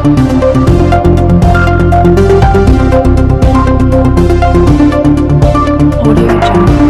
Audio Jungle.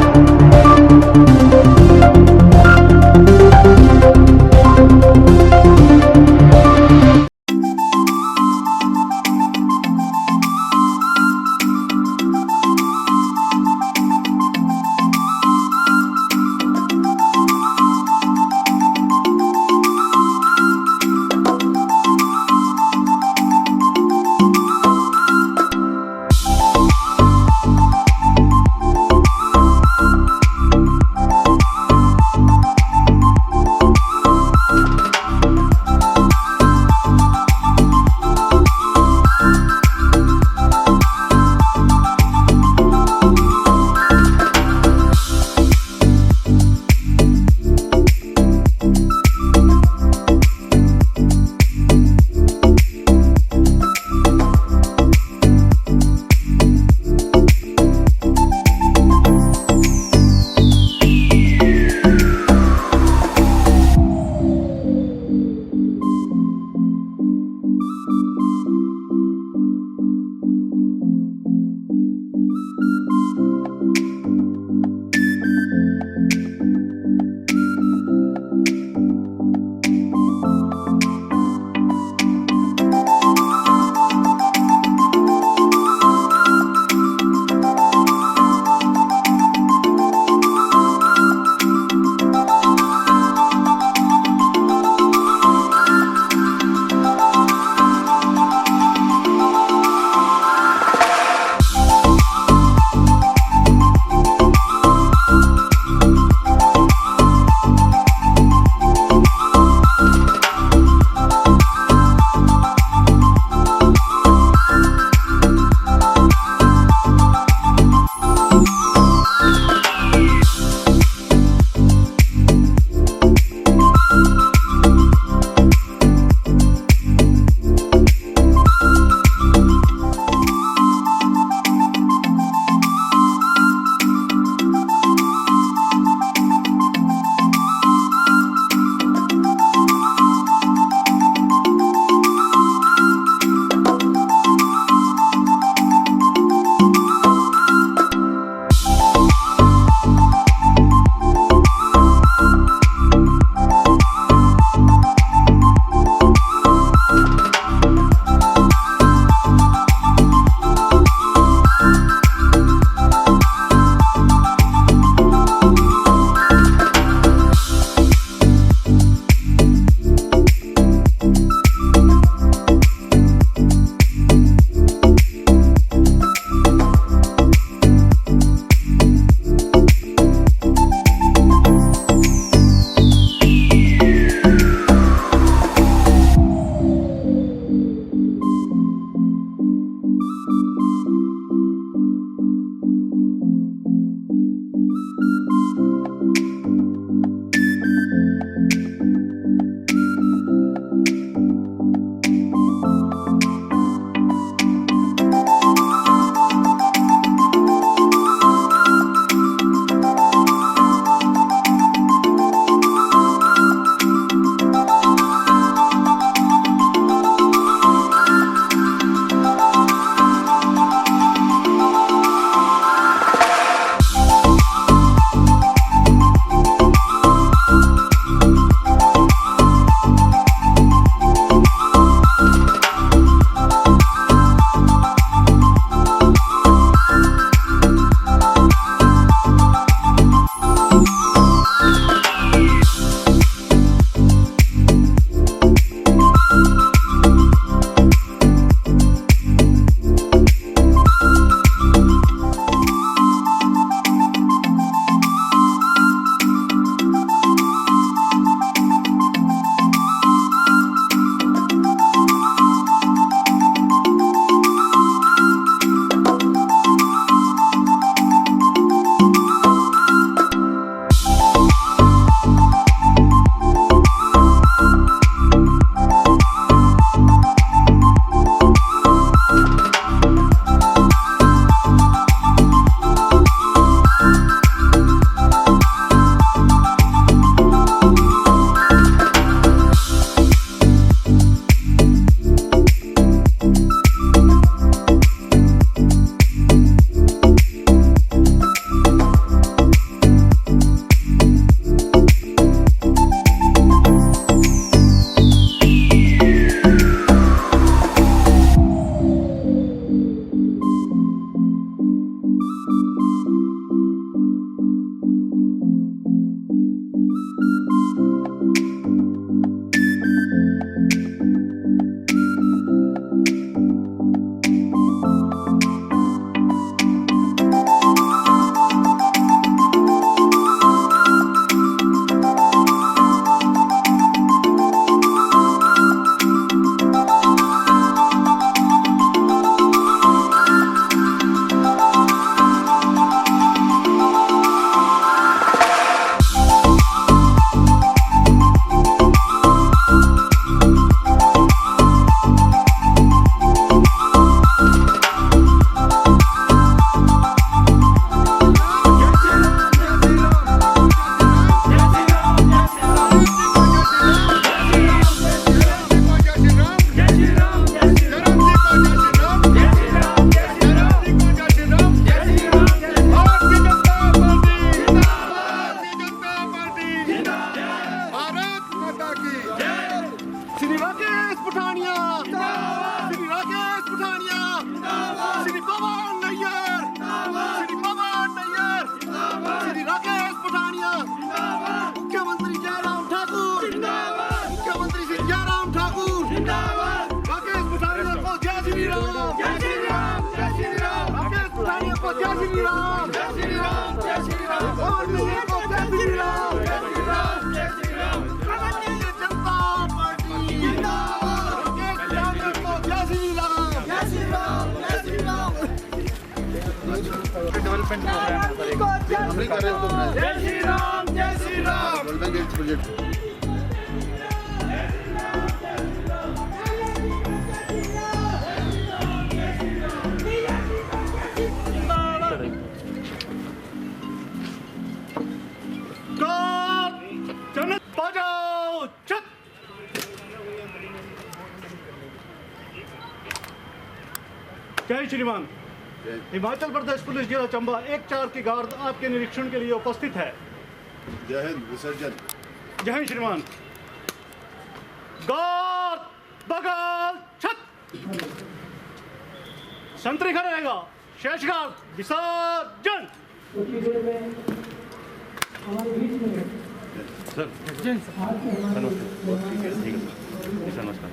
Shri Rakesh Pathania Shri Rakesh Pathania Shri Pawan Nayyar Shri Rakesh Pathania मुख्यमंत्री जयराम ठाकुर मुख्यमंत्री श्री जयराम ठाकुर राकेश पठानिया को जय श्री राम राकेश पठानिया को जय श्री राम पवन नैयर को जय श्री राम भारतीय जनता पार्टी राकेश पठानिया को जय श्री राम डेवलपमेंट प्रोग्राम जय श्री राम प्रोजेक्ट जनक बजाओ छत जय श्रीमान हिमाचल प्रदेश पुलिस जिला चंबा 1-4 की गार्ड आपके निरीक्षण के लिए उपस्थित है। जय हिंद विसर्जन जय हिंद श्रीमान। गार्ड बगल छत संतरी खड़ा रहेगा। शेष गार्ड विसर्जन। नमस्कार।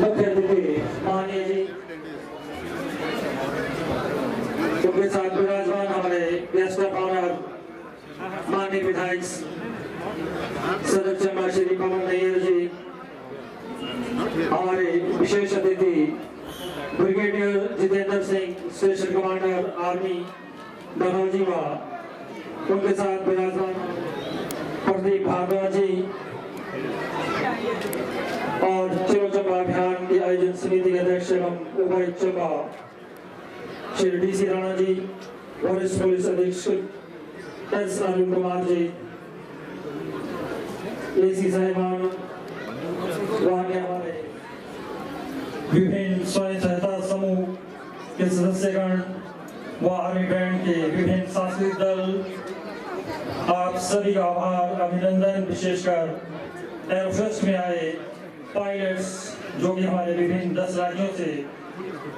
मुख्य अतिथि माननीय जी, उनके साथ विराजमान हमारे गेस्ट ऑफ ऑनर माननीय विधायक सदर चंबा श्री पवन नैयर जी, हमारे विशेष अतिथि brigadier Jitendra Singh, station commander army Dalhousie, उनके साथ विराजमान प्रदीप भारद्वाज जी और चलो चंबा अभियान की आयोजन समिति के अध्यक्ष एवं उपायुक्त चंबा श्री DC राणा जी, वरिष्ठ पुलिस अधीक्षक S अरुण कुमार जी, AC साहिबान, वहाँ के हमारे विभिन्न स्वयं सहायता समूह के सदस्यगण व आर्मी बैंड के विभिन्न सांस्कृतिक दल, आप सभी का आभार अभिनंदन। विशेषकर एरोफेस्ट में आए पायलट्स जो कि हमारे विभिन्न 10 राज्यों से,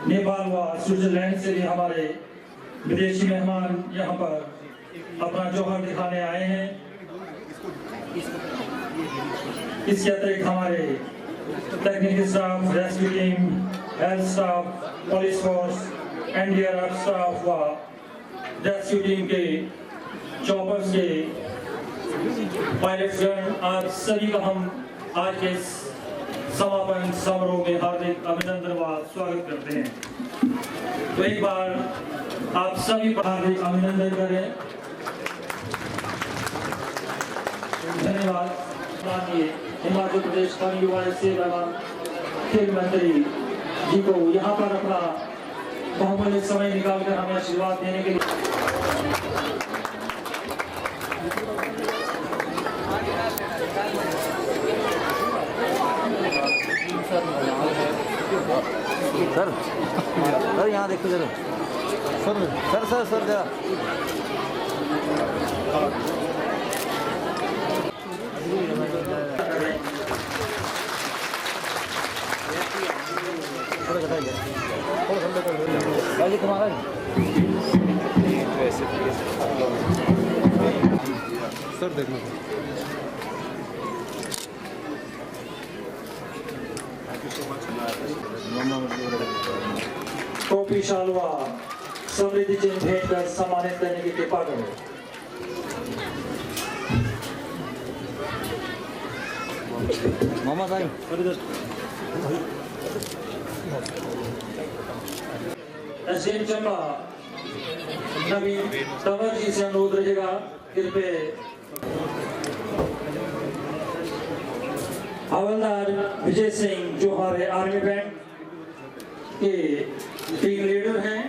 नेपाल व स्विट्जरलैंड से भी हमारे विदेशी मेहमान यहाँ पर अपना जौहर दिखाने आए हैं। इसके अतिरिक्त हमारे technical staff, rescue team, health staff, police force, NDRF staff व रेस्क्यू टीम के चॉपर्स के पायलट्सगण, आप सभी का हम आज के समापन समारोह में हार्दिक अभिनंदन व स्वागत करते हैं। तो एक बार आप सभी पर हार्दिक अभिनंदन करें। धन्यवाद। माननीय हिमाचल प्रदेश वन युवा सेवा एवं खेल मंत्री जी को यहाँ पर अपना बहुमूल्य समय निकालकर हमें आशीर्वाद देने के लिए सर यहाँ देखो जरा सर जरा तुम्हारा सर देखो टोपी शालवा समृद्धि चिन्ह भेंट कर सम्मानित करने की कृपा करें। मामा भाई SDM चंबा नवीन तंवर जी से अनुरोध रहेगा, कृपया हवलदार विजय सिंह जो हमारे आर्मी बैंड के टीम लीडर हैं,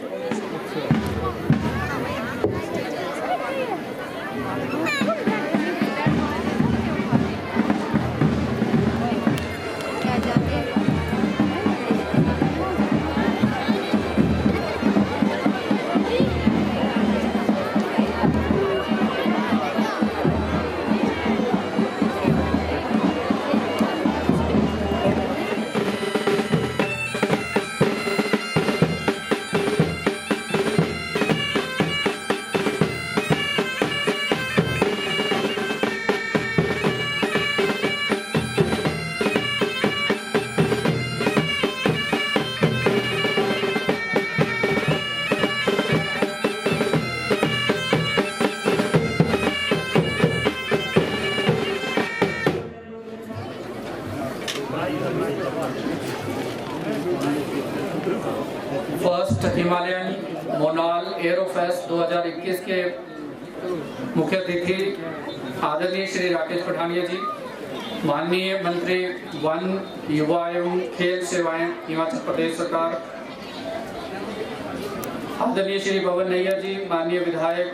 फर्स्ट हिमालयन मोनाल एरोफेस्ट 2021 के मुख्य अतिथि आदरणीय श्री राकेश पठानिया जी, माननीय मंत्री वन युवा एवं खेल सेवाएं हिमाचल प्रदेश सरकार, आदरणीय श्री पवन नैयर जी, माननीय विधायक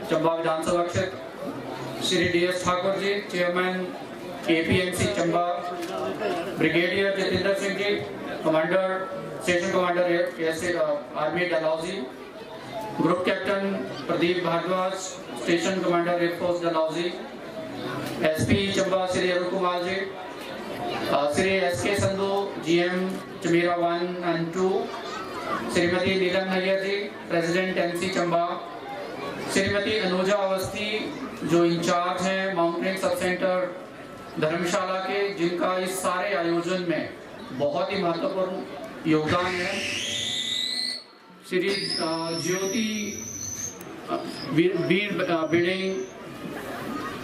चंबा विधानसभा क्षेत्र, Shri DS Thakur ji, chairman APMC Chamba, brigadier Jitendra Singh ji, commander station commander army Dalhousie, group captain Pradeep Bhardwaj, station commander air force Dalhousie, SP Chamba Shri Arun Kumar ji, Shri SK Sandhu GM Chamera 1 and 2, Shrimati Neelam Nayyar ji, president MC Chamba, Shrimati Anuja Awasthi जो इंचार्ज हैं माउंटेन सब सेंटर धर्मशाला के, जिनका इस सारे आयोजन में बहुत ही महत्वपूर्ण योगदान है। श्री ज्योति वीर बिल्डिंग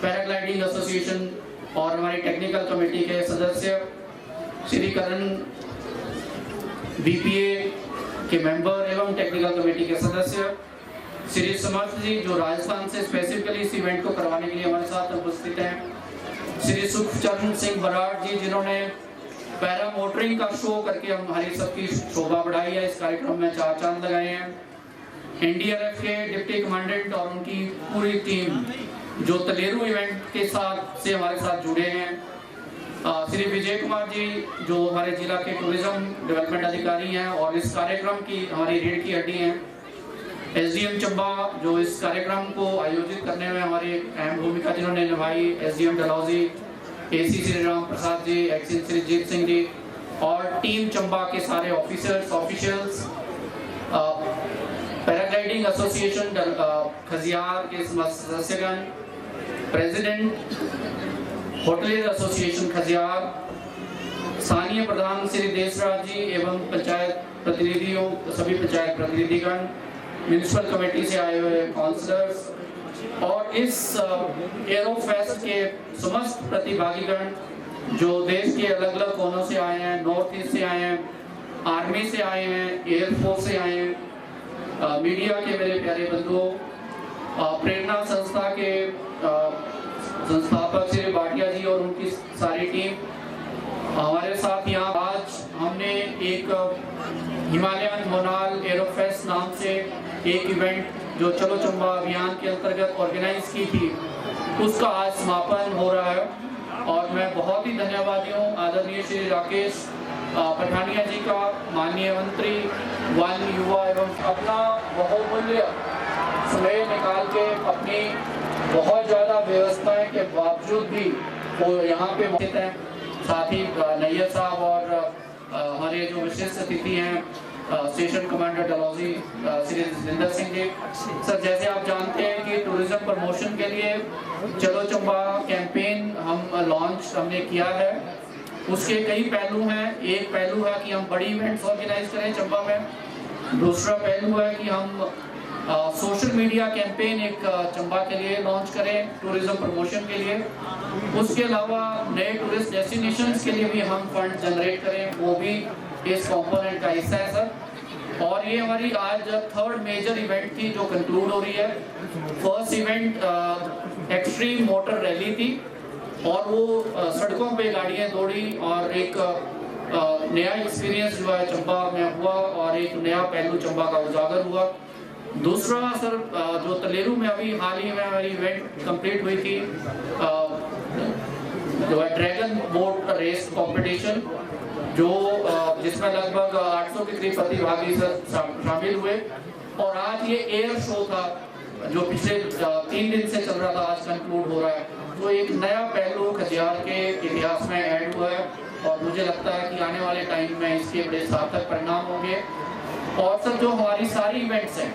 पैराग्लाइडिंग एसोसिएशन और हमारी टेक्निकल कमेटी के सदस्य श्री करण बीपीए के मेंबर एवं टेक्निकल कमेटी के सदस्य श्री समर्थ जी जो राजस्थान से स्पेसिफिकली इस इवेंट को करवाने के लिए हमारे साथ उपस्थित हैं, श्री सुखचरण सिंह बराड़ जी जिन्होंने पैरा मोटरिंग का शो करके हमारी सबकी शोभा बढ़ाई है, इस कार्यक्रम में 4 चांद लगाए हैं, एनडीआरएफ के डिप्टी कमांडेंट और उनकी पूरी टीम जो तलेरू इवेंट के साथ से हमारे साथ जुड़े हैं, श्री विजय कुमार जी जो हमारे जिला के टूरिज्म डेवलपमेंट अधिकारी हैं और इस कार्यक्रम की हमारी रीढ़ की हड्डी हैं, एसडीएम चंबा जो इस कार्यक्रम को आयोजित करने में हमारी अहम भूमिका जिन्होंने निभाई, एसडीएम डलहौजी, एसी श्री राम प्रसाद जी, एक्सिन श्री जीत सिंह जी और टीम चंबा के सारे ऑफिशियल्स, पैराग्लाइडिंग एसोसिएशन खजियार के सदस्यगण, प्रेसिडेंट होटलियर एसोसिएशन खजियार, स्थानीय प्रधान श्री देशराज जी एवं पंचायत प्रतिनिधियों, सभी पंचायत प्रतिनिधिगण, म्यूनिसिपल कमेटी से आए हुए काउंसलर्स और इस एरो फेस्ट के समस्त प्रतिभागीगण जो देश के अलग अलग कोनों से आए हैं, नॉर्थ ईस्ट से आए हैं, आर्मी से आए हैं, एयरफोर्स से आए हैं, मीडिया के मेरे प्यारे बंधुओं, प्रेरणा संस्था के संस्थापक श्री भाटिया जी और उनकी सारी टीम हमारे साथ यहाँ। आज हमने एक हिमालयन मोनाल एरोफेस्ट नाम से एक इवेंट जो चलो चंबा अभियान के अंतर्गत ऑर्गेनाइज की थी, उसका आज समापन हो रहा है और मैं बहुत ही धन्यवादी हूँ आदरणीय श्री राकेश पठानिया जी का, माननीय मंत्री वन युवा एवं अपना बहुमूल्य समय निकाल के अपनी बहुत ज़्यादा व्यवस्थाएं के बावजूद भी वो यहाँ पे मौजूद हैं। साथ ही नैयर साहब और हमारे जो विशेष अतिथि हैं स्टेशन कमांडर डलहौजी श्री जितेंद्र सिंह जी। सर जैसे आप जानते हैं कि टूरिज्म प्रमोशन के लिए चलो चंबा कैंपेन हमने किया है, उसके कई पहलू हैं। एक पहलू है कि हम बड़ी इवेंट्स ऑर्गेनाइज करें चंबा में, दूसरा पहलू है कि हम सोशल मीडिया कैंपेन एक चंबा के लिए लॉन्च करें टूरिज्म प्रमोशन के लिए, उसके अलावा नए टूरिस्ट डेस्टिनेशंस के लिए भी हम फंड जनरेट करें, वो भी इस कंपोनेंट का हिस्सा है सर। और ये हमारी आज 3rd मेजर इवेंट थी जो कंक्लूड हो रही है। First event extreme motor rally थी और वो सड़कों पे गाड़ियाँ दौड़ी और एक नया एक्सपीरियंस जो है चंबा में हुआ और एक नया पहलू चंबा का उजागर हुआ। दूसरा सर जो तलेरू में अभी हाल ही में हमारी इवेंट कंप्लीट हुई थी जो है ड्रैगन बोट रेस कंपटीशन, जो जिसमें लगभग 800 के करीब प्रतिभागी सर शामिल हुए और आज ये एयर शो था जो पिछले 3 दिन से चल रहा था, आज कंक्लूड हो रहा है। तो एक नया पहलू खजियार के इतिहास में ऐड हुआ है और मुझे लगता है कि आने वाले टाइम में इसके बड़े सार्थक परिणाम होंगे। और सर जो हमारी सारी इवेंट्स हैं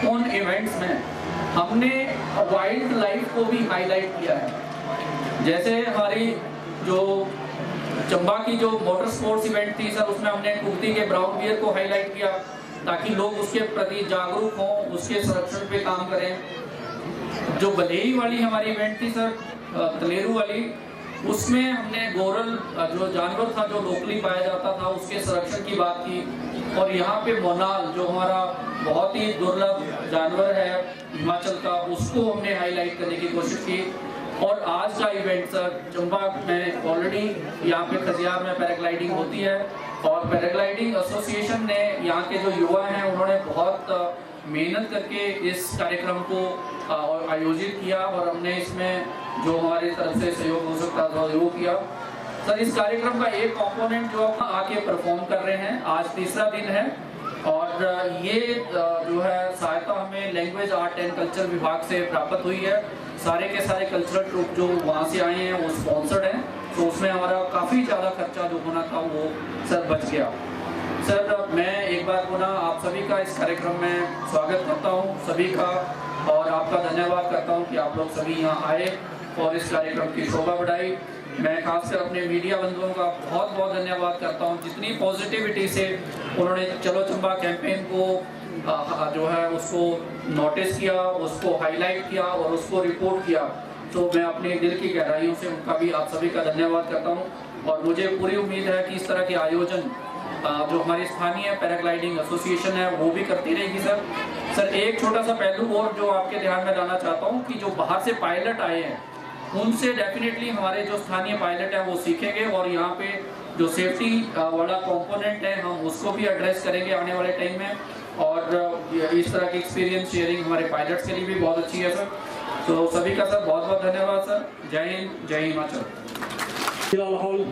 उन इवेंट्स में हमने वाइल्ड लाइफ को भी हाईलाइट किया है। जैसे हमारी जो चंबा की जो मोटर स्पोर्ट्स इवेंट थी सर, उसमें हमने कुर्ती के ब्राउन बियर को हाईलाइट किया ताकि लोग उसके प्रति जागरूक हों, उसके संरक्षण पे काम करें। जो बलेई वाली हमारी इवेंट थी सर तलेरू वाली, उसमें हमने गोरल जो जानवर था जो लोकली पाया जाता था उसके संरक्षण की बात की और यहाँ पे मोनाल जो हमारा बहुत ही दुर्लभ जानवर है हिमाचल का, उसको हमने हाईलाइट करने की कोशिश की। और आज का इवेंट सर चंबा में ऑलरेडी यहाँ पे खजियार में पैराग्लाइडिंग होती है और पैराग्लाइडिंग एसोसिएशन ने यहाँ के जो युवा हैं उन्होंने बहुत मेहनत करके इस कार्यक्रम को आयोजित किया और हमने इसमें जो हमारी तरफ से सहयोग हो सकता था वो किया। सर इस कार्यक्रम का एक कंपोनेंट जो आके परफॉर्म कर रहे हैं, आज 3रा दिन है और ये जो है सहायता हमें लैंग्वेज आर्ट एंड कल्चर विभाग से प्राप्त हुई है। सारे के सारे कल्चरल ट्रूप जो वहाँ से आए हैं वो स्पॉन्सर्ड हैं, तो उसमें हमारा काफ़ी ज़्यादा खर्चा जो होना था वो सर बच गया। सर मैं एक बार पुनः आप सभी का इस कार्यक्रम में स्वागत करता हूँ सभी का और आपका धन्यवाद करता हूँ कि आप लोग सभी यहाँ आए और इस कार्यक्रम की शोभा बढ़ाई। मैं खासकर अपने मीडिया बंधुओं का बहुत बहुत धन्यवाद करता हूं, जितनी पॉजिटिविटी से उन्होंने चलो चंबा कैंपेन को जो है उसको नोटिस किया, उसको हाईलाइट किया और उसको रिपोर्ट किया। तो मैं अपने दिल की गहराइयों से उनका भी आप सभी का धन्यवाद करता हूं। और मुझे पूरी उम्मीद है कि इस तरह के आयोजन जो हमारी स्थानीय पैराग्लाइडिंग एसोसिएशन है वो भी करती रहेगी। सर एक छोटा सा पहलू और जो आपके ध्यान में लाना चाहता हूँ कि जो बाहर से पायलट आए हैं उनसे डेफिनेटली हमारे जो स्थानीय पायलट हैं वो सीखेंगे और यहाँ पे जो सेफ्टी वाला कंपोनेंट है हम उसको भी एड्रेस करेंगे आने वाले टाइम में। और इस तरह की एक्सपीरियंस शेयरिंग हमारे पायलट्स के लिए भी बहुत अच्छी है सर। तो सभी का सर बहुत बहुत धन्यवाद सर। जय हिंद, जय हिमाचल। फिलहाल हॉल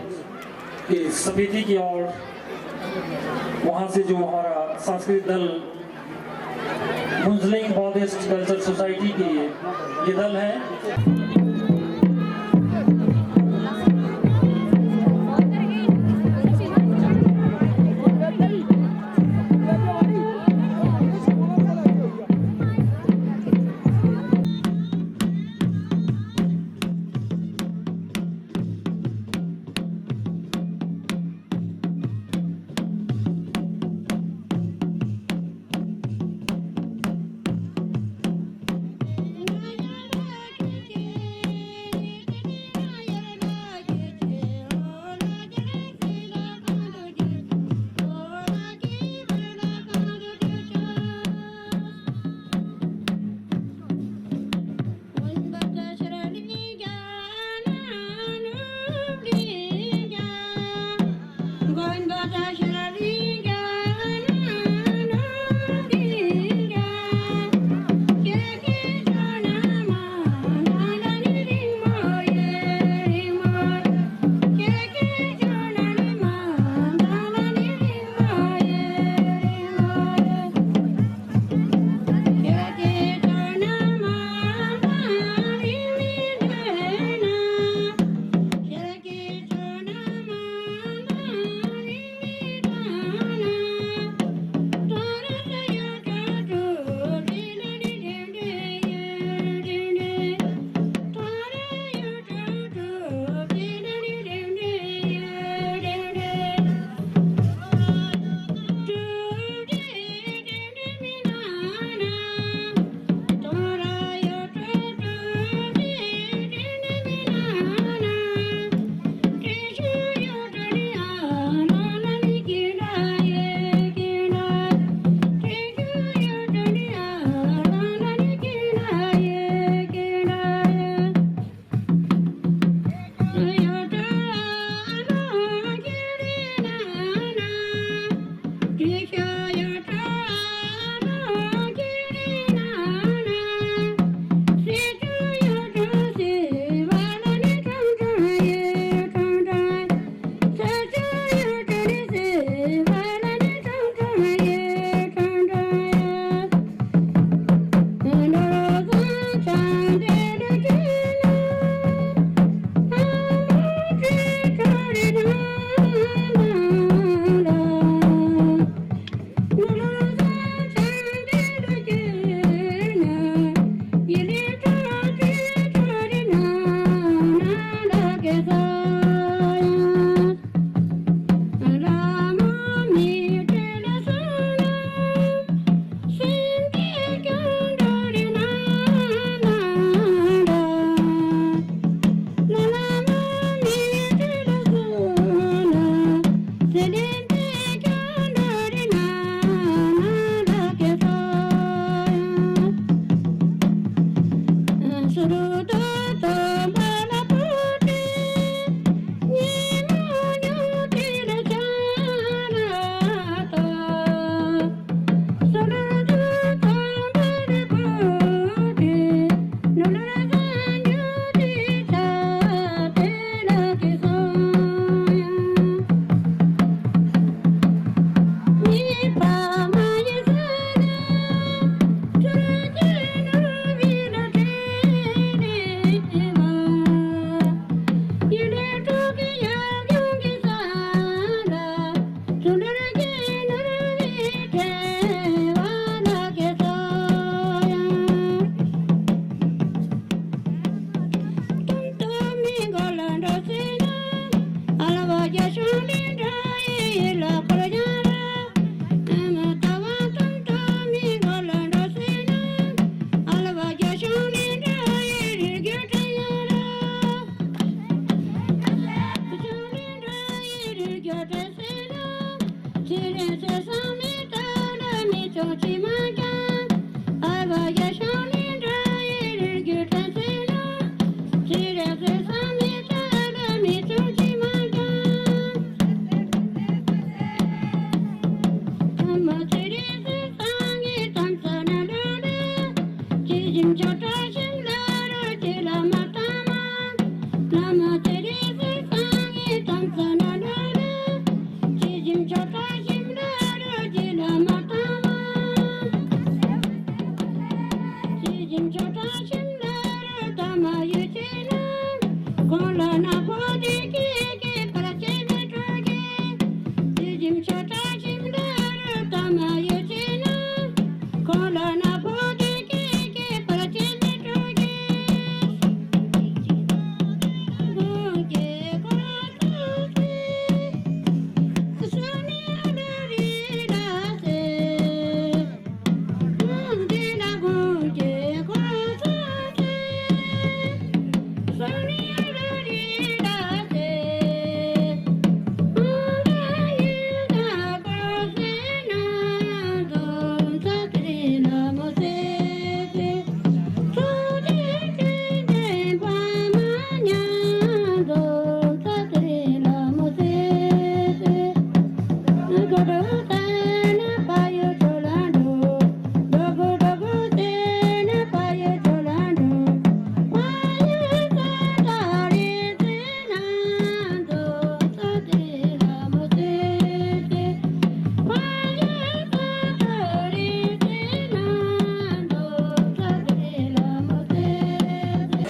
के समिति की ओर वहाँ से जो हमारा सांस्कृतिक दल मुंजलिंग बौद्धिस्ट कल्चर सोसाइटी की ये दल है।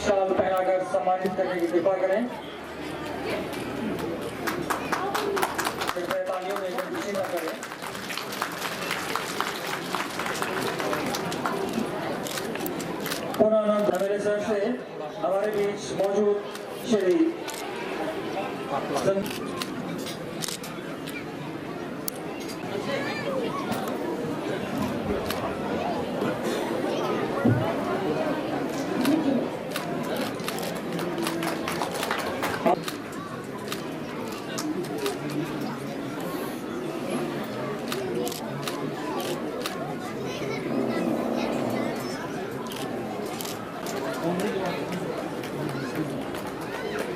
शाल पहनाकर सम्मानित करने की कृपा करें। कृपया तालियों में कंजूसी न करें। पुनः मेरे सर से हमारे बीच मौजूद श्री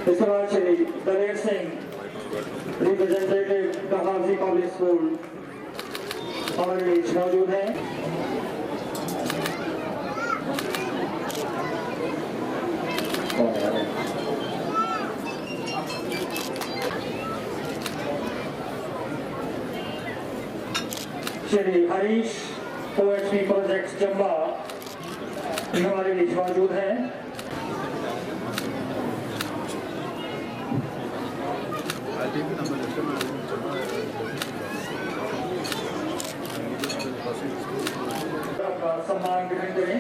इसके बाद श्री दलेर सिंह रिप्रेजेंटेटिव कहाजी पब्लिक स्कूल हमारे बीच मौजूद हैं। श्री हरीश OHP प्रोजेक्ट चंबा हमारे बीच मौजूद हैं। सम्मान ग्रहण करें।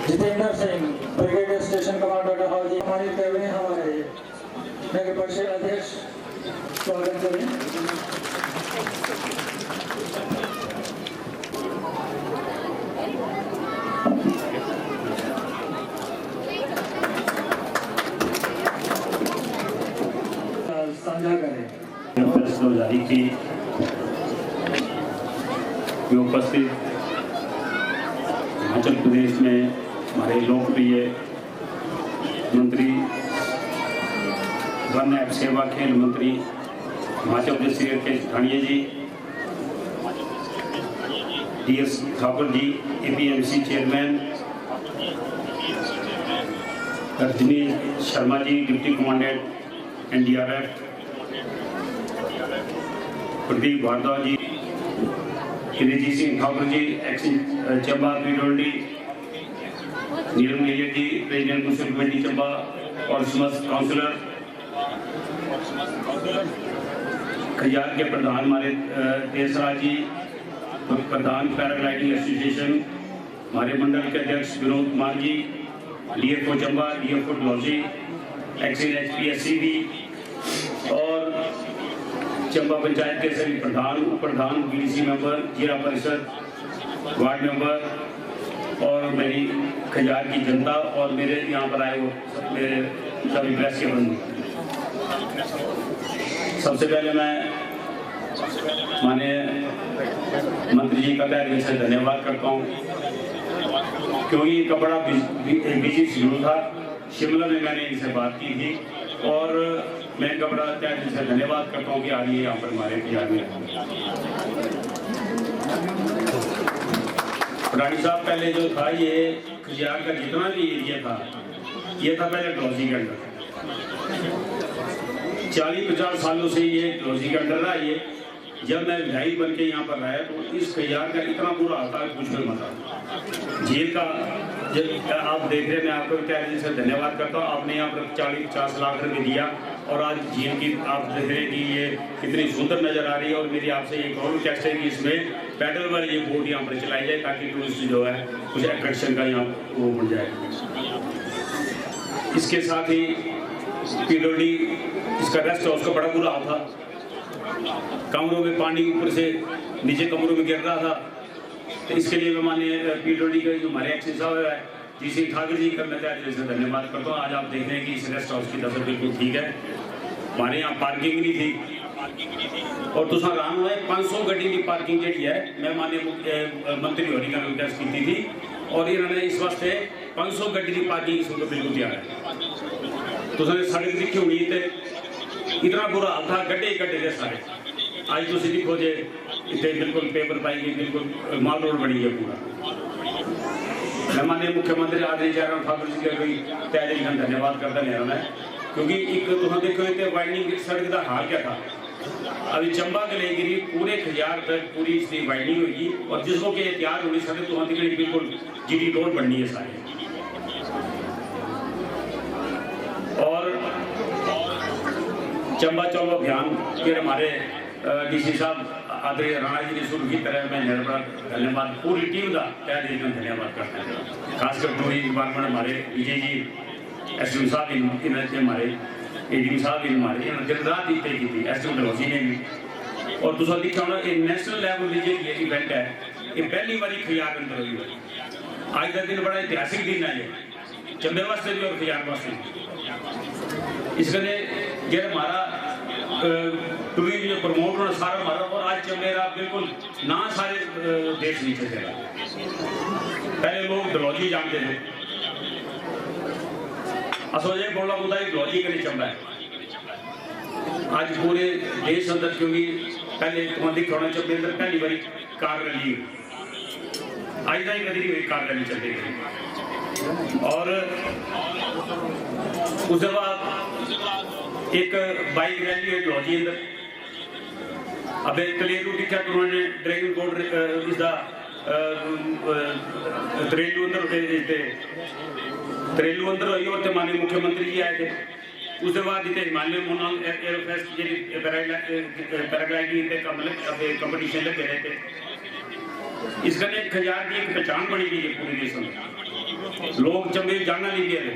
Jitendra Singh brigadier station commander हाजी हमारे करने हमारे नगर परिषद अध्यक्ष स्वागत करें। साझा करें। प्रेस नो जारी की उपस्थित हिमाचल प्रदेश में हमारे लोकप्रिय मंत्री वन एवं सेवा खेल मंत्री हिमाचल प्रदेश के Thania ji, DS Thakur ji, APMC chairman Rajni Sharma ji, deputy commandant NDRF, Pradeep Bhardwaj ji, Shri Singh Thakur ji, XEN Chamba PWD, Neelam Nayyar ji, president municipal committee Chamba और समस्त काउंसलर, खजार के प्रधान हमारे तेजराज जी, प्रधान पैराग्लाइडिंग एसोसिएशन, हमारे मंडल के अध्यक्ष Vinod Kumar ji, DFO Chamba, DFO Dalhousie, एक्सिंग HPSC भी और चंबा पंचायत के सभी प्रधान, उप प्रधान, BDC मेंबर, जिला परिषद, वार्ड मेंबर और मेरी खजार की जनता और मेरे यहाँ पर आए वो मेरे सभी प्रेस के बंधु, सबसे पहले मैं माननीय मंत्री जी का तहे दिल से धन्यवाद करता हूँ, क्योंकि इनका बड़ा बिजी शेड्यूल था। शिमला में मैंने इनसे बात की थी और मैं इनका बड़ा तहे दिल से धन्यवाद करता हूँ कि आज ये यहाँ पर हमारे खजार में। रानी साहब, पहले जो था ये खजियार का जितना भी एरिया था, ये था पहले डलहौजी के अंदर। 40-50 सालों से ये डलहौजी के अंदर रहा। ये जब मैं विधायक बन के यहाँ पर आया तो इस खजियार का इतना बुरा हाल था, कुछ भी मत। झील का जब आप देख रहे हैं, मैं आपको क्या से धन्यवाद करता हूँ, आपने यहाँ पर 40-50 लाख रुपये दिया और आज झील की आप देख रहे हैं कि ये कितनी सुंदर नज़र आ रही है। और मेरी आपसे एक और रिक्वेस्ट है कि इसमें पैडल वाली ये बोट यहाँ पर चलाई जाए ताकि टूरिस्ट जो है कुछ अट्रैक्शन का यहाँ वो बन जाए। इसके साथ ही पीडब्ल्यूडी इसका रेस्ट हाउस का बड़ा बुरा हाल था, कमरों में पानी ऊपर से नीचे कमरों में गिर रहा था। तो इसके लिए मैं माननीय पीडब्ल्यूडी का जो हमारे एक्शन साहब है जी सिंह ठाकुर जी का मैं तहे दिल से धन्यवाद करता हूँ। आज आप देख रहे हैं कि इस रेस्ट हाउस की दशा बिल्कुल ठीक है। हमारे यहाँ पार्किंग नहीं थी और तुसा आराम हुआ 500 गड्डी की पार्किंग जी है। मैं माननीय मंत्री होरी का रिक्वेस्ट की थी और इन्होंने इस वास्ते 500 गड्डी की पार्किंग इस वक्त बिल्कुल तैयार है। तुसा सड़क दिखी होनी तो इतना बुरा हाल था, गड्ढे गड्ढे थे सारे। आज तुम देखो जे इतने बिल्कुल पेपर पाई गई, बिल्कुल माल रोड बनी है पूरा। मैं माननीय मुख्यमंत्री आदरणीय जयराम ठाकुर जी का कोई तहे दिल से धन्यवाद करता नहीं मैं, क्योंकि एक तुम देखो इतने वाइडनिंग सड़क का हाल क्या था। अभी चंबा के लेगिरी पूरे खजियार तक पूरी इसकी वाइडनिंग होगी और जिसको कि तैयार होनी सड़क तो बिल्कुल जीटी रोड बननी है सारी। और चंबा चौक अभियान फिर हमारे डीसी साहब आदरणीय राणा जी ने शुरू की तरह मैं बड़ा धन्यवाद पूरी टीम का तहे दिल से धन्यवाद करता हूँ। खासकर टूरिज्म डिपार्टमेंट हमारे विजय जी एसडीएम साहब इन्होंने हमारे एडीएम साहब भी हमारे दिन रात ही तय की थी, एसडीएम डलहौजी ने भी। और दूसरा देखा होना ये नेशनल लेवल की ये इवेंट है, ये पहली बार खजियार के अंदर हुई है। आज का दिन बड़ा ऐतिहासिक दिन है ये चंबे वास्ते भी और खजियार वास्ते। इसके जो हमारा टूरिज्म जो प्रमोट होना सारा हमारा और आज चंबेरा बिल्कुल ना सारे देश नीचे चला। पहले लोग डलहौजी जानते थे, असोजे बोला बुदा डलहौजी के लिए चंबा है। आज पूरे देश अंदर क्योंकि पहले तुम दिखा चंबे अंदर पहली बारी कार रैली आज तक कभी हुई कार रैली चलती गई। और उसके बाद एक बाइक रैली है डलहौजी अंदर। अब कलेरू दिखा तो उन्होंने ड्रैगन कोट इसका तरेलू अंदर हुई और माननीय मुख्यमंत्री जी आए थे। उसके बाद इतने हिमालय मोनाल एयरफेस्ट जी पैराग्लाइडिंग कंपटीशन लगे रहे थे। इसका खजियार की एक पहचान बनी गई है पूरे देश में। लोग चंबे जानना नहीं दे रहे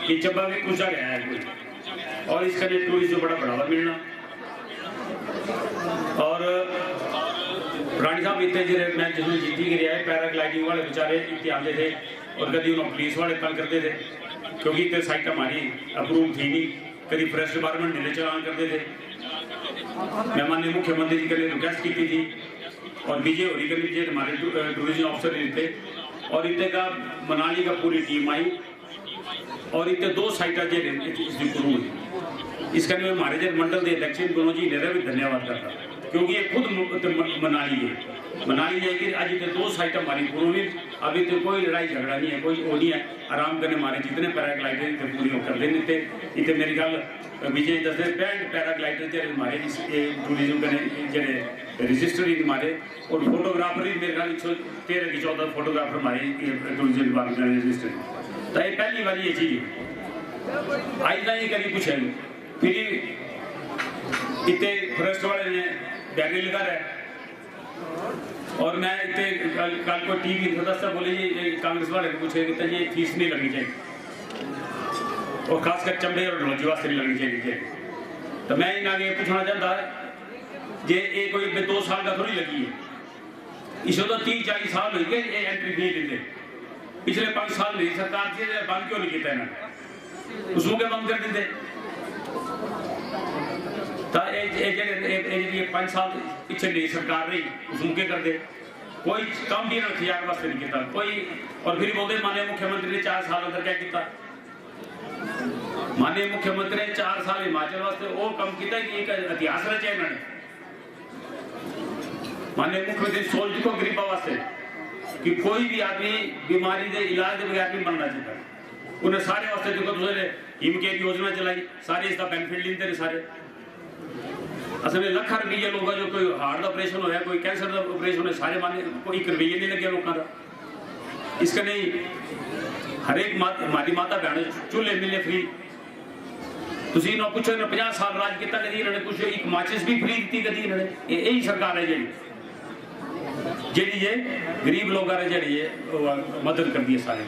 कि चंबा भी पूछा गया है कोई, और इसका टूरिस्ट को बड़ा बढ़ावा मिलना। और रानी साहब इतने जो मैं जिसमें जीती गिरी है पैराग्लाइडिंग वाले बेचारे इतने आते थे और कभी उन्होंने पुलिस वाले तंग करते थे क्योंकि इतने साइट हमारी अप्रूव थी नहीं, कभी फॉरेस्ट डिपार्टमेंट ढीले चलान करते थे। मैं माननीय मुख्यमंत्री जी के लिए रिक्वेस्ट की थी और विजय होरी के लिए हमारे टूरिज्म ऑफिसर थे और इतने का मनाली का पूरी टीम आई और इतने 2 साइटा जे इसका मैं हमारे जो मंडल के अध्यक्ष दोनों जी ने भी धन्यवाद करता क्योंकि ये खुद मनाली है जाएगी। आज इतने 2 साइट हमारी पूरी अभी तो कोई लड़ाई झगड़ा नहीं है, कोई वो नहीं है। आराम करने हमारे जितने पैराग्लाइडर पूरी कर देने थे इतने मेरी गल विजय दस 65 पैराग्लाइडर हमारे टूरिज्म के रजिस्टर ही हमारे और फोटोग्राफर ही मेरे ख्याल 113 की 14 फोटोग्राफर हमारे टूरिज्म डिपार्टमेंट रजिस्टर। तो ये पहली बार ये चीज आज ना ये कभी पूछे फिर इतने फॉरेस्ट वाले ने बैरियर लगा रहा है और मैं इतने कल को टीवी सदस्य बोले ये कांग्रेस वाले को पूछे कि ये फीस नहीं लगनी चाहिए और खासकर चंबे और डलहौजी वास्ते नहीं लगनी चाहिए। तो मैं इन आगे पूछना चाहता ये कोई 2 साल का थोड़ी लगी है, इसको तो 30-40 साल हो गए ये एंट्री फी लेते। पिछले 5 साल मेरी सरकार थी, बंद क्यों नहीं किया इन्होंने? उस मौके बंद कर देते। तो ये 5 साल पीछे मेरी सरकार रही, उस मौके कर दे कोई काम भी खियार वास्ते नहीं किया कोई। और फिर बोलते माननीय मुख्यमंत्री ने 4 साल अंदर क्या किया? माननीय मुख्यमंत्री ने 4 साल हिमाचल वास्ते वो काम किया कि एक इतिहास रचा इन्होंने। माननीय मुख्यमंत्री सोच चुको गरीबों वास्ते कि कोई भी आदमी बीमारी के इलाज के बगैर नहीं बनना चाहिए। उन्हें सारे वास्ते देखो दूसरे हिम केयर योजना चलाई, सारे इसका बेनिफिट लेते हैं सारे। असल में लाख रुपये लोगों जो कोई हार्ट का ऑपरेशन होया, कोई कैंसर का ऑपरेशन होया, सारे माने कोई 1 रुपये नहीं लगे लोगों का। इसका नहीं हर एक हमारी माता बहन चूल्हे मिले फ्री। तुसी ना पूछो ना 50 साल राज किया कभी इन्होंने कुछ एक माचिस भी फ्री दी कभी इन्होंने? यही सरकार है जी ये गरीब लोग जी मदद कर दी है सारे।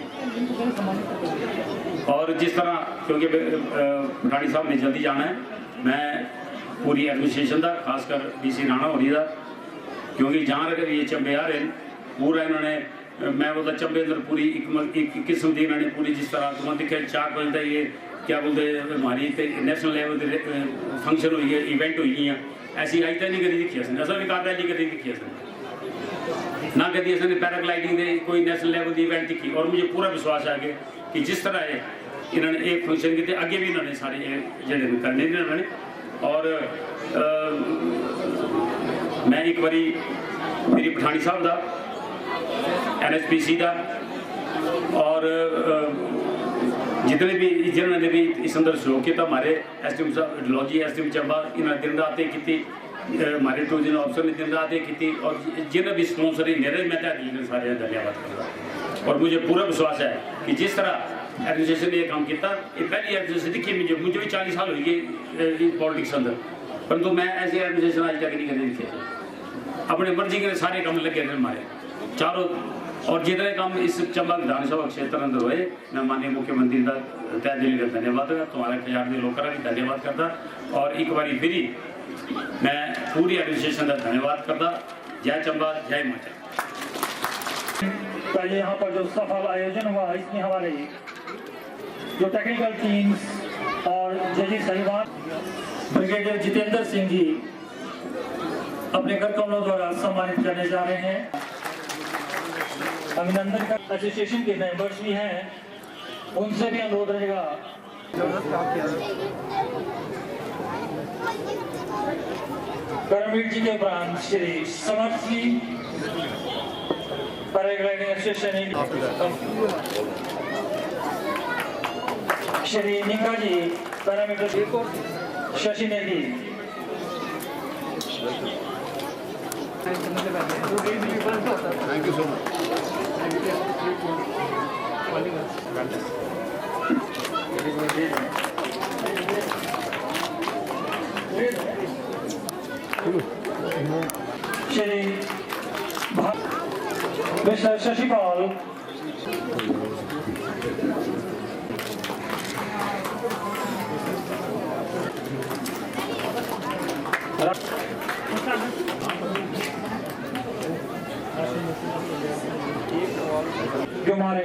और जिस तरह क्योंकि भटानी साहब ने जल्दी जाना है, मैं पूरी एडमिनिस्ट्रेशन का खासकर DC राणा होनी का, क्योंकि जहाँ अगर ये चंबे आ रहे हैं पूरा इन्होंने मैं बोलता चंबे अंदर पूरी एक किस्म की इन्होंने पूरी जिस तरह तुम दिखे 4 बजे तक ये क्या बोलते हमारी नेशनल लेवल फंक्शन हुई है, इवेंट हुई हैं, ऐसी अज तक नहीं कभी दिखी असें असा भी कर नहीं कभी दिखी असें ना कभी असने पैराग्लाइडिंग के कोई नेशनल लेवल की इवेंट दिखी। और मुझे पूरा विश्वास है कि जिस तरह है इन्होंने एक फंक्शन किए अगे भी इन्होंने सारे जड़े करने इन्होंने। और मैं एक बारी मेरी पठानी साहब का NHPC का और जितने भी जिन्होंने भी इस अंदर सहयोग किया हमारे SDM साहब लॉजी SDM चंबा इन्होंने दिन रात की, हमारे टूरिज्म ऑफिसर ने दिन रात की, और जिन्हें भी स्पॉन्सर मेरे मैं सारे धन्यवाद करता। और मुझे पूरा विश्वास है कि जिस तरह एडमिनिस्ट्रेशन ने यह काम किया, ये पहली एडमिनिस्ट्रेशन देखिए मुझे भी 40 साल हो गए पॉलिटिक्स अंदर, परंतु मैं ऐसी एडमिनिस्ट्रेशन आज तक नहीं कभी देखी। अपने मर्जी के सारे काम लगे हमारे चारों। और जितने काम इस चंबा विधानसभा क्षेत्र अंदर हुए, मैं माननीय मुख्यमंत्री का तय दिल का धन्यवाद करता, तुम्हारे खजान के लोगों का भी धन्यवाद करता, और एक बार फिर मैं पूरी एडमिनिस्ट्रेशन का धन्यवाद करता। जय चंबा, जय हिमाचल। तो यहाँ पर जो सफल आयोजन हुआ इसमें हमारे जो टेक्निकल टीम्स और जजेस साहिबान ब्रिगेडियर जितेंद्र सिंह जी अपने कर कमलों द्वारा सम्मानित करने जा रहे हैं। अभिनंदन का एसोसिएशन के मेंबर्स भी हैं, उनसे भी अनुरोध रहेगा। करमवीर जी के उपरांत श्री समर्थ जी पैराग्लाइडिंग एसोसिएशन, श्री निका G parameter, Shashi Negi, thank you so much. Shri mister Shashipal, जो हमारे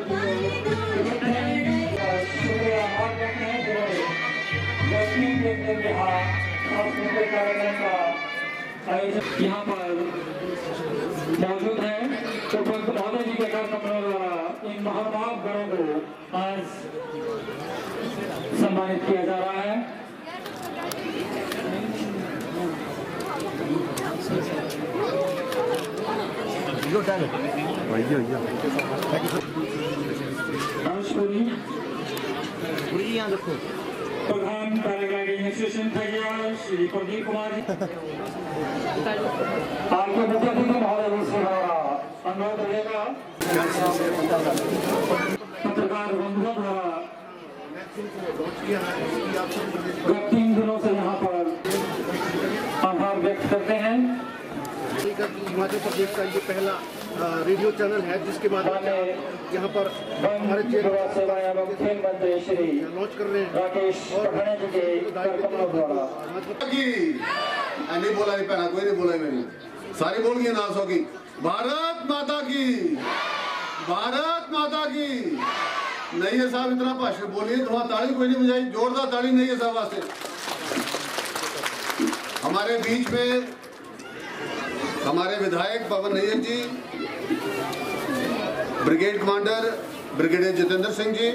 शुक्रिया आभार व्यक्त हैं जिन्होंने लक्ष्मी के बिहार सांस्कृतिक कार्यक्रम का आयोजन यहाँ पर मौजूद है। तो महोदय जी के कार्यक्रमों द्वारा इन महानुभाव गणों को आज सम्मानित किया जा रहा है। प्रधान पैराग्लाइडिंग एसोसिएशन खैया श्री प्रदीप कुमार जी आपके मुख्य अतिथि महोदय से हमारा अनुरोध रहेगा पत्रकार बंधुओं द्वारा गत 3 दिनों से यहाँ पर आभार व्यक्त करते हैं। हिमाचल प्रदेश का ये पहला रेडियो चैनल है जिसके माध्यम से यहाँ पर भारत सेवा एवं खेल मंत्री श्री लॉन्च कर रहे हैं राकेश पठानिया जी के कार्यक्रमों द्वारा नहीं बोला, नहीं पहना कोई नहीं बोला, मैंने सारी बोल गई नासों की। भारत माता की, भारत माता की। नहीं है साहब, इतना भाषण बोलिए तो वहाँ ताली कोई नहीं बजाई, जोरदार ताली नहीं है साहब वास्ते। हमारे बीच में हमारे विधायक Pawan Nayyar ji, brigade commander brigadier Jitendra Singh ji,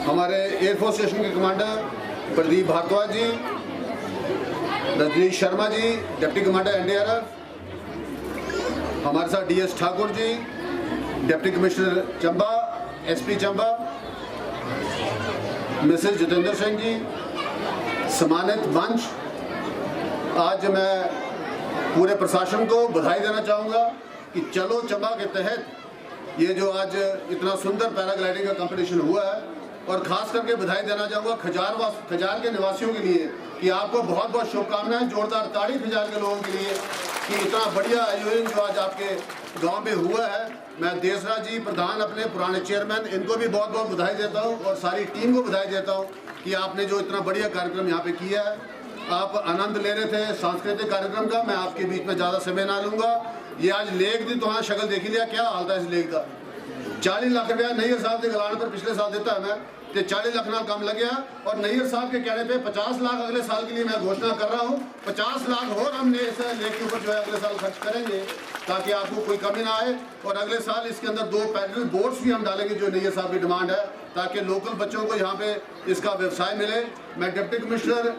हमारे एयरफोर्स स्टेशन के commander Pradeep Bhardwaj ji, Rajnish Sharma ji deputy commander NDRF, हमारे साथ DS Thakur ji deputy commissioner Chamba SP Chamba, Mrs Jitendra Singh ji, सम्मानित मंच। आज मैं पूरे प्रशासन को बधाई देना चाहूँगा कि चलो चंबा के तहत ये जो आज इतना सुंदर पैराग्लाइडिंग का कंपटीशन हुआ है, और खास करके बधाई देना चाहूँगा खजार के निवासियों के लिए कि आपको बहुत बहुत शुभकामनाएं। जोरदार ताड़ी खजार के लोगों के लिए कि इतना बढ़िया आयोजन जो आज आपके गांव में हुआ है। मैं देसराज जी प्रधान, अपने पुराने चेयरमैन, इनको भी बहुत बहुत बधाई देता हूँ और सारी टीम को बधाई देता हूँ कि आपने जो इतना बढ़िया कार्यक्रम यहाँ पे किया है। आप आनंद ले रहे थे सांस्कृतिक कार्यक्रम का, मैं आपके बीच में ज़्यादा समय ना लूँगा। ये आज लेक दी तो हाँ शक्ल देख ही लिया, क्या हाल था इस लेक का। 40 लाख रुपया नैयर साहब के गलान पर पिछले साल देता है मैं, तो 40 लाख ना कम लग गया, और नैयर साहब के कहने पे 50 लाख अगले साल के लिए मैं घोषणा कर रहा हूँ। 50 लाख और हमने इस लेक के ऊपर जो है अगले साल खर्च करेंगे ताकि आपको कोई कमी ना आए। और अगले साल इसके अंदर 2 पैडल बोट्स भी हम डालेंगे जो नैयर साहब की डिमांड है, ताकि लोकल बच्चों को यहाँ पे इसका व्यवसाय मिले। मैं डिप्टी कमिश्नर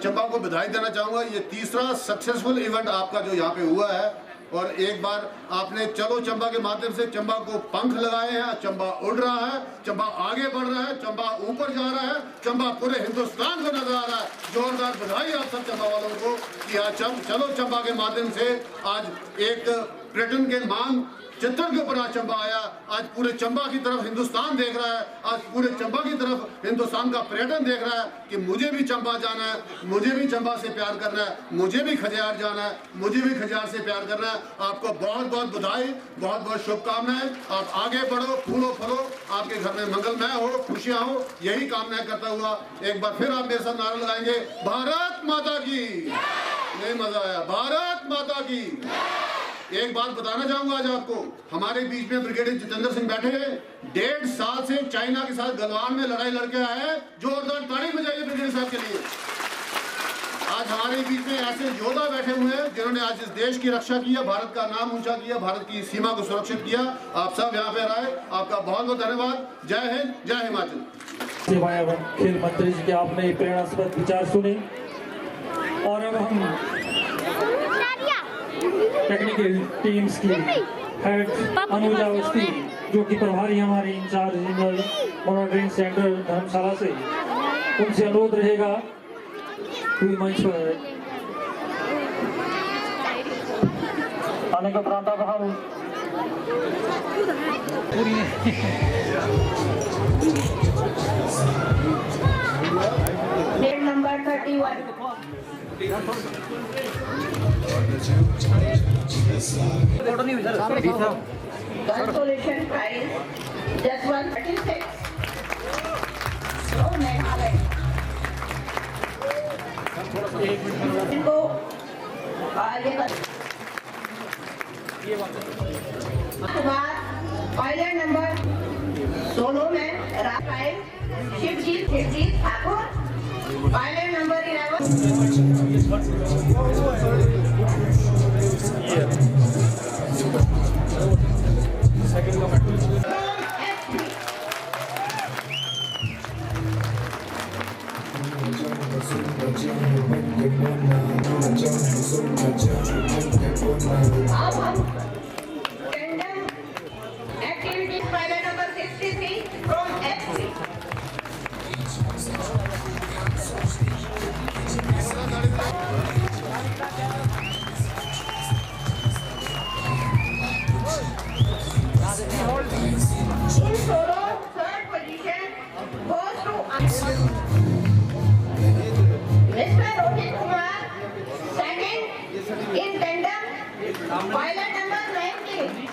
चंबा को बधाई देना चाहूँगा, ये तीसरा सक्सेसफुल इवेंट आपका जो यहाँ पे हुआ है। और एक बार आपने चलो चंबा के माध्यम से चंबा को पंख लगाए हैं, चंबा उड़ रहा है, चंबा आगे बढ़ रहा है, चंबा ऊपर जा रहा है, चंबा पूरे हिंदुस्तान को नजर आ रहा है। जोरदार बधाई आप सब चंबा वालों को कि आज चलो चंबा के माध्यम से आज एक पर्यटन के मांग चित्तौड़ के ऊपर आज चंबा आया। आज पूरे चंबा की तरफ हिंदुस्तान देख रहा है, आज पूरे चंबा की तरफ हिंदुस्तान का पर्यटन देख रहा है कि मुझे भी चंबा जाना है, मुझे भी चंबा से प्यार करना है, मुझे भी खजियार जाना है, मुझे भी खजियार से प्यार करना है। आपको बहुत बहुत बधाई, बहुत बहुत शुभकामनाएं। आप आगे बढ़ो, फूलो फलो, आपके घर में मंगलमय हो, खुशियां हो, यही कामनाएं करता हुआ एक बार फिर आप मेरे साथ नारा लगाएंगे, भारत माता की। नहीं मजा आया, भारत माता की। एक बात बताना चाहूंगा आज आपको, हमारे बीच में ब्रिगेडियर जितेंद्र सिंह बैठे हैं, 1.5 साल से चाइना के साथ गलवान में लड़ाई लड़के आए हैं। जोरदार ताली बजाइए ब्रिगेडियर साहब के लिए। आज हमारे बीच में ऐसे योद्धा बैठे हुए हैं जिन्होंने आज इस देश की रक्षा किया, भारत का नाम ऊंचा किया, भारत की सीमा को सुरक्षित किया। आप सब यहाँ पे आए, आपका बहुत बहुत धन्यवाद। जय हिंद, जय हिमाचल। सेवा एवं खेल मंत्री जी के आपने प्रेरणास्पद विचार सुने, और अब हम टेक्निकल टीम्स की हेड अनुजा अवस्थी जो कि प्रभारी हमारी इंचार्ज रीजनल मॉनिटरिंग सेंटर धर्मशाला से, उनसे अनुरोध रहेगा पूरी मंच पर आने का प्रांत अब हम number 31 consolation prize just 136 Meghalaya. इनको आगे Kumar Pilot number Solomon Rafael Shivjit Thakur. Pilot number 11. अब हम tandem activities pilot number 63 from F3. In solo, third position goes to Mr. Rohit Kumar, second in tandem, pilot number 19.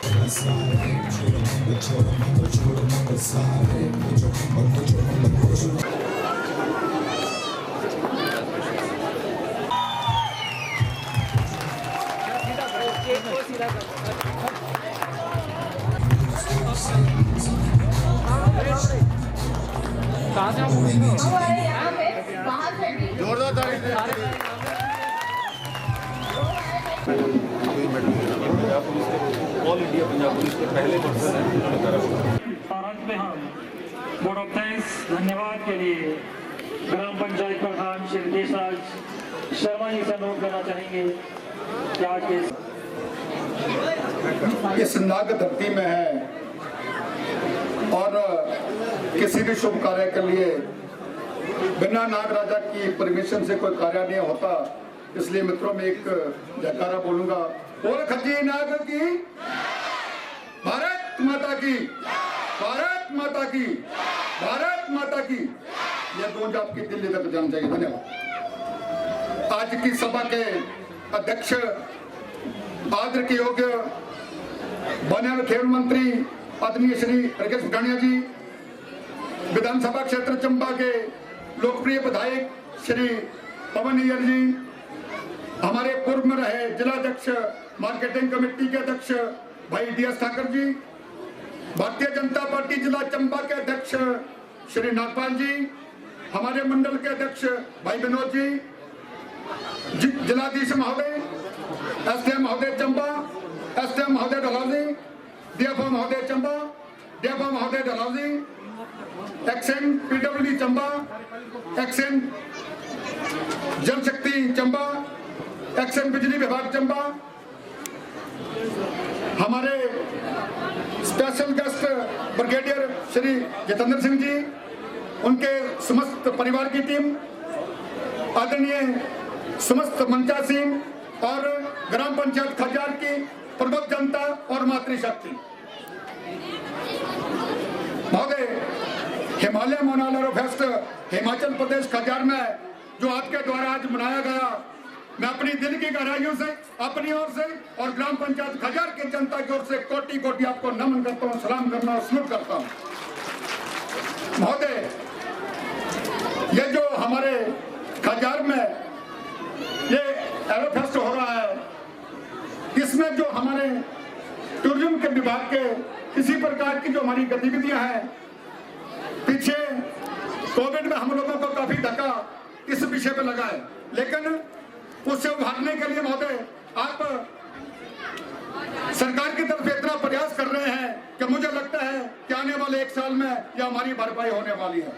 हमारे यहाँ पे बाहर से भी जोरदार ताली से ऑल इंडिया पंजाब पुलिस के पहले पर्सन हैं जिन्होंने करा। और अंत में हम वोट ऑफ थैंक्स धन्यवाद के लिए ग्राम पंचायत प्रधान श्री देशराज शर्मा जी से अनुरोध करना चाहेंगे कि आज के इस नाग धरती में है और किसी भी शुभ कार्य के लिए बिना नाग राजा की परमिशन से कोई कार्य नहीं होता। इसलिए मित्रों में एक जयकारा बोलूंगा, बोल खजी नाग की, भारत माता की, भारत माता की, भारत माता की। यह गूंज आपकी दिल्ली तक जाना चाहिए। धन्यवाद। आज की सभा के अध्यक्ष आदर के योग्य वन खेल मंत्री आदरणीय श्री राकेश पठानिया जी, विधानसभा क्षेत्र चंबा के लोकप्रिय विधायक श्री पवन अय्यर जी, हमारे पूर्व में रहे जिला अध्यक्ष मार्केटिंग कमेटी के अध्यक्ष भाई DS ठाकर जी, भारतीय जनता पार्टी जिला चंबा के अध्यक्ष श्री नागपाल जी, हमारे मंडल के अध्यक्ष भाई विनोद जी, जिलाधीश महोदय, SDM महोदय चंबा, SDM महोदय डलहौजी, DFO महोदय चंबा, DFO महोदय Dalhousie, XEN PWD Chamba, XEN Jal Shakti Chamba, XEN बिजली विभाग चंबा, हमारे special guest brigadier Shri Jitendra Singh ji, उनके समस्त परिवार की टीम, आदरणीय समस्त मंचासीन और ग्राम पंचायत खजार की प्रबुद्ध जनता और मातृशक्ति। महोदय, हिमालय मोनालरो फेस्ट हिमाचल प्रदेश खजार में जो आपके द्वारा आज मनाया गया, मैं अपनी दिल की गहराइयों से, अपनी ओर से और ग्राम पंचायत खजार की जनता की ओर से कोटि कोटि आपको नमन करता हूँ, सलाम करना और सलूट करता हूँ। महोदय, ये जो हमारे खजार में ये एरो फेस्ट हो रहा है, इसमें जो हमारे टूरिज्म के विभाग के किसी प्रकार की जो हमारी गतिविधियां हैं, पीछे कोविड में हम लोगों को काफी धक्का इस विषय पे लगा है, लेकिन उससे उभारने के लिए महोदय आप सरकार की तरफ इतना प्रयास कर रहे हैं कि मुझे लगता है कि आने वाले 1 साल में यह हमारी भरपाई होने वाली है।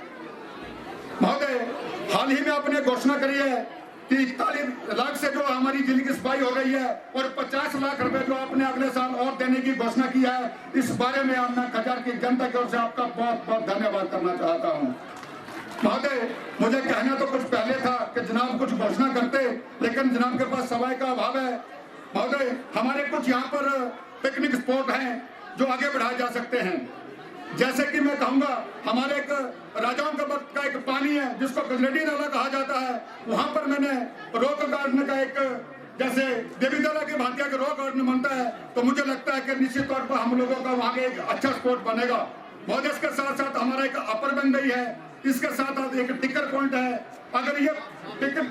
महोदय, हाल ही में आपने घोषणा करी है कि 41 लाख से जो हमारी जिले की सफाई हो रही है और 50 लाख रुपए जो आपने अगले साल और देने की घोषणा की है, इस बारे में मैं खजार की जनता की ओर से आपका बहुत बहुत धन्यवाद करना चाहता हूँ। महोदय, मुझे कहना तो कुछ पहले था कि जनाब कुछ घोषणा करते, लेकिन जनाब के पास समय का अभाव है। महोदय, हमारे कुछ यहाँ पर पिकनिक स्पॉट हैं जो आगे बढ़ाए जा सकते हैं। जैसे कि मैं कहूँगा, हमारे एक राजाओं के वक्त का एक पानी है जिसको गजरेडी नाला कहा जाता है, वहाँ पर मैंने रॉक गार्डन का एक, जैसे देवीतला के भांतिया के रॉक गार्डन बनता है, तो मुझे लगता है कि निश्चित तौर पर हम लोगों का वहाँ एक अच्छा स्पॉट बनेगा। महोदय, इसके साथ साथ हमारा एक अपर बंगई है, इसके साथ एक टिकर पॉइंट है। अगर ये टिकर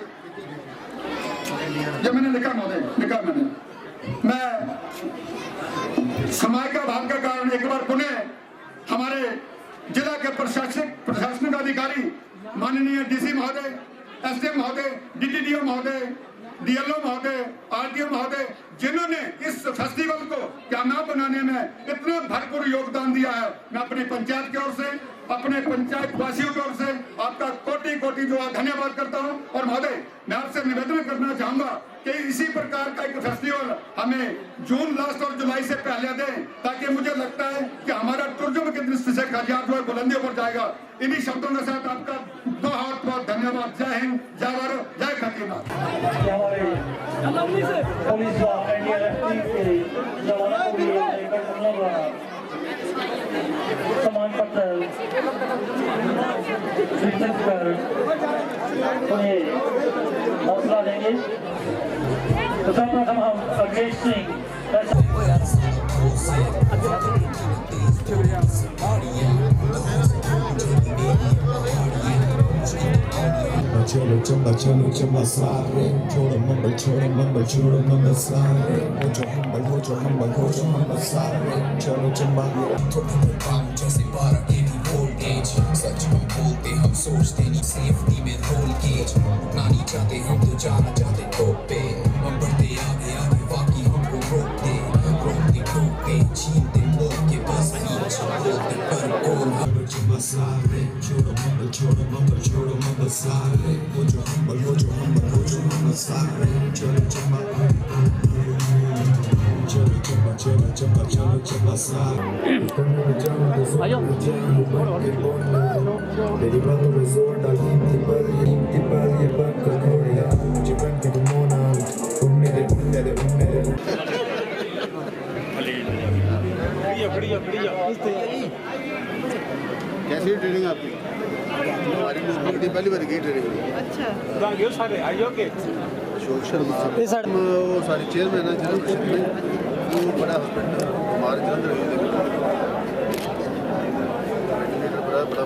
जो मैंने लिखा महोदय, लिखा मैंने, मैं समय का अभाव के कारण एक बार पुनः जिला के प्रशासनिक अधिकारी माननीय डीसी महोदय, एसडीएम महोदय, डीटीडीओ महोदय, डीएलओ महोदय, आरटीओ महोदय, जिन्होंने इस फेस्टिवल को कामयाब बनाने में इतना भरपूर योगदान दिया है, मैं अपनी पंचायत की ओर से, अपने पंचायत वासियों की ओर से आपका कोटि कोटि जो है धन्यवाद करता हूं। और महोदय, मैं आपसे निवेदन करना चाहूंगा कि इसी प्रकार का एक फेस्टिवल हमें जून लास्ट और जुलाई से पहले दें, ताकि मुझे लगता है कि हमारा टूरिज्म की दृष्टि से खजियार जो है बुलंदियों पर जाएगा। इन्हीं शब्दों के साथ आपका बहुत बहुत धन्यवाद। जय हिंद, जय भारत, जय खतीनाथ। हमारे पुलिस व एनडीआरएफ के जवानों को सम्मान पत्र वितरित कर उन्हें हौसला देंगे। तो सर्वप्रथम हम अग्रेज सिंह चलो चंबा सारे, छोड़ो मंबल सारे, हो जो मंबल सारे, चलो चंबा। जैसे 12 kV वोल्टेज, सच हम बोलते, हम सोचते नहीं, सेफ्टी में रोल गेज, उठना नहीं चाहते हम तो जाना चाहते टॉप पे, हम बढ़ते आगे बाकी हमको रोकते छीनते लोग के बस बीच बोलते पर गोल। चंबा सारे, छोड़ो मंबल सारे, हो जो मंबल सारे, चलो चंबा सारे। मेरी बातों में जोर डाल, हिंदी पर ये बात कर कोरिया, मुझे बन के मोना उन्मेरे कैसी ट्रेनिंग आपकी? हमारी मुझे पहली बार की ट्रेनिंग। अच्छा सारे आइए अशोक शर्मा वो सारी चेयरमैन है जलंधर, वो बड़ा हॉस्पिटल हमारे जलंधर बड़ा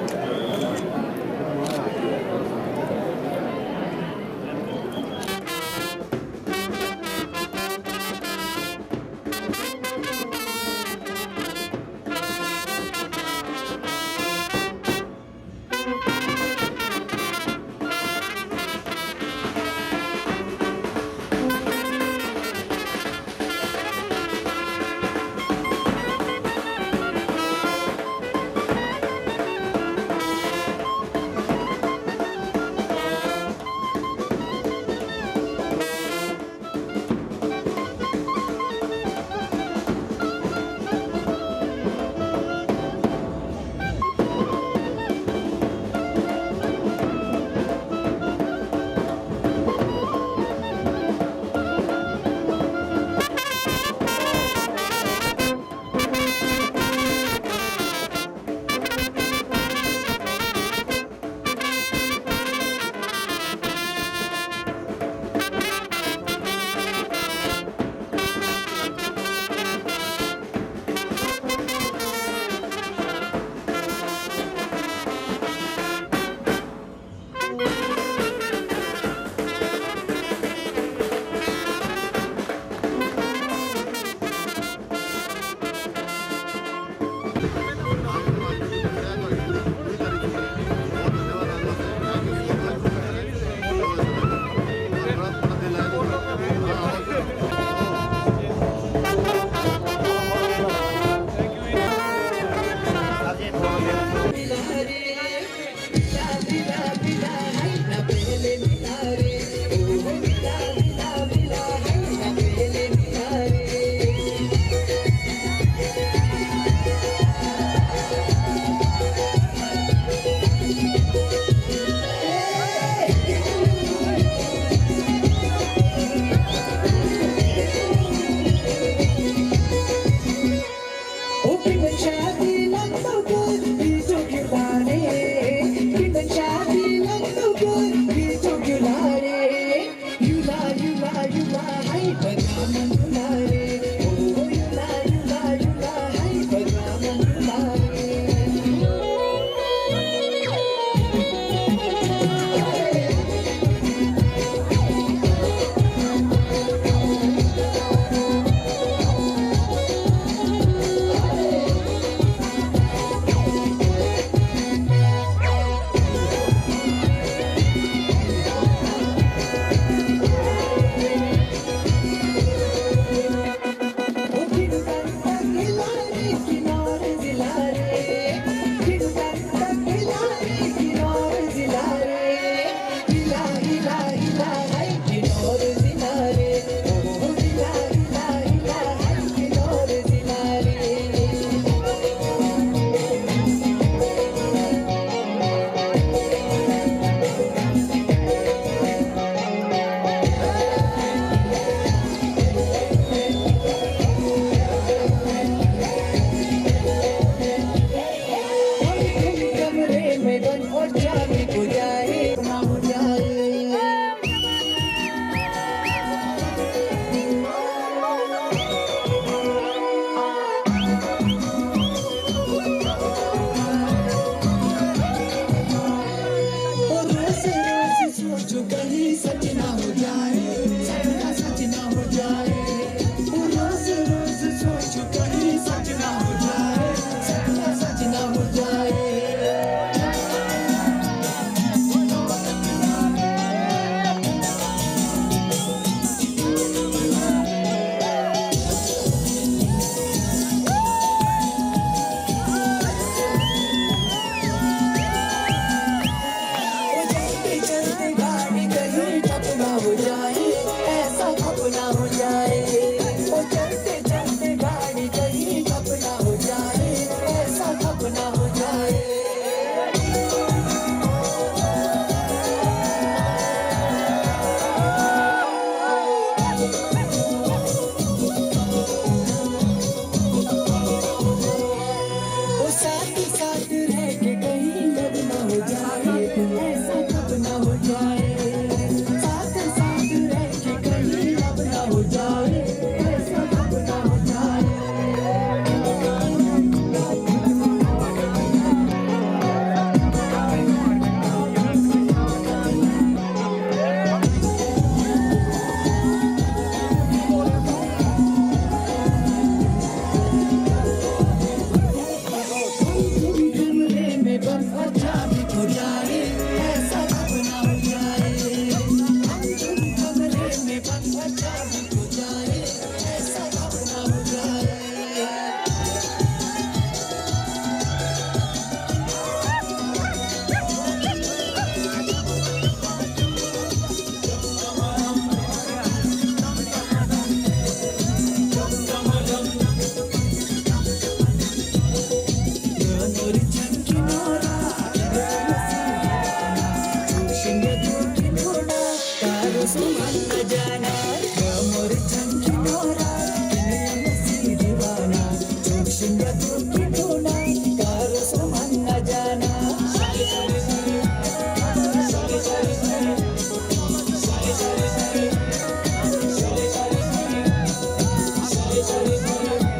But it